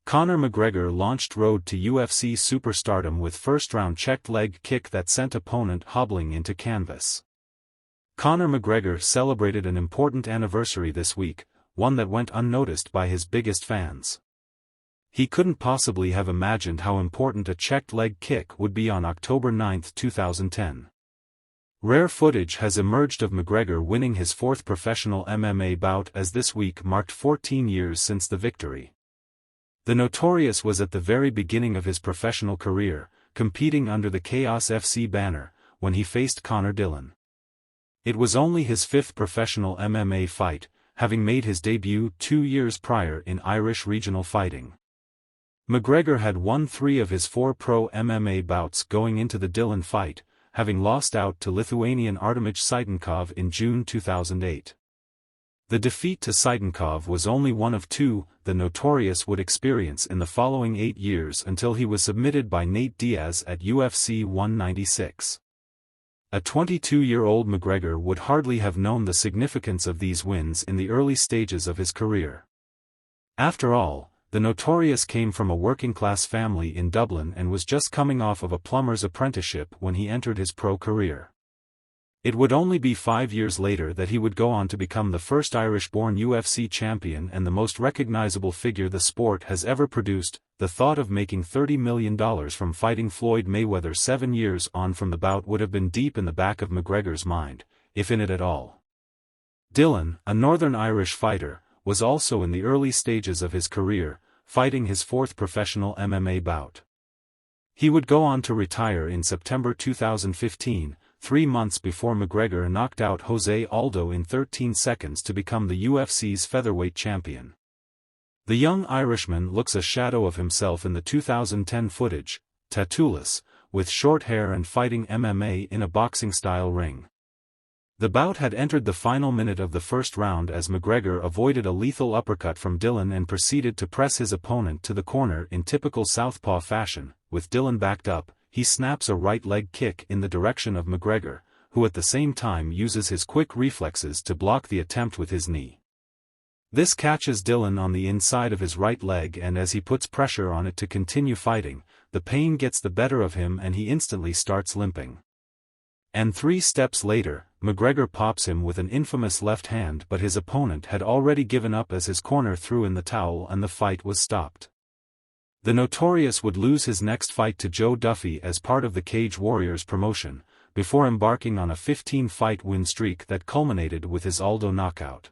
Conor McGregor launched road to UFC superstardom with first-round checked leg kick that sent opponent hobbling into canvas. Conor McGregor celebrated an important anniversary this week, one that went unnoticed by his biggest fans. He couldn't possibly have imagined how important a checked leg kick would be on October 9, 2010. Rare footage has emerged of McGregor winning his fourth professional MMA bout, as this week marked 14 years since the victory. The Notorious was at the very beginning of his professional career, competing under the Chaos FC banner, when he faced Conor Dillon. It was only his fifth professional MMA fight, having made his debut 2 years prior in Irish regional fighting. McGregor had won 3 of his 4 pro MMA bouts going into the Dillon fight, having lost out to Lithuanian Artemij Saitnkov in June 2008. The defeat to Saitnkov was only one of 2 the Notorious would experience in the following 8 years until he was submitted by Nate Diaz at UFC 196. A 22-year-old McGregor would hardly have known the significance of these wins in the early stages of his career. After all, the Notorious came from a working-class family in Dublin and was just coming off of a plumber's apprenticeship when he entered his pro career. It would only be 5 years later that he would go on to become the first Irish-born UFC champion and the most recognizable figure the sport has ever produced. The thought of making $30 million from fighting Floyd Mayweather 7 years on from the bout would have been deep in the back of McGregor's mind, if in it at all. Dillon, a Northern Irish fighter, was also in the early stages of his career, fighting his fourth professional MMA bout. He would go on to retire in September 2015, 3 months before McGregor knocked out Jose Aldo in 13 seconds to become the UFC's featherweight champion. The young Irishman looks a shadow of himself in the 2010 footage, tattooless, with short hair and fighting MMA in a boxing-style ring. The bout had entered the final minute of the first round as McGregor avoided a lethal uppercut from Dillon and proceeded to press his opponent to the corner in typical southpaw fashion. With Dillon backed up, he snaps a right leg kick in the direction of McGregor, who at the same time uses his quick reflexes to block the attempt with his knee. This catches Dillon on the inside of his right leg, and as he puts pressure on it to continue fighting, the pain gets the better of him and he instantly starts limping. And 3 steps later, McGregor pops him with an infamous left hand, but his opponent had already given up as his corner threw in the towel and the fight was stopped. The Notorious would lose his next fight to Joe Duffy as part of the Cage Warriors promotion, before embarking on a 15-fight win streak that culminated with his Aldo knockout.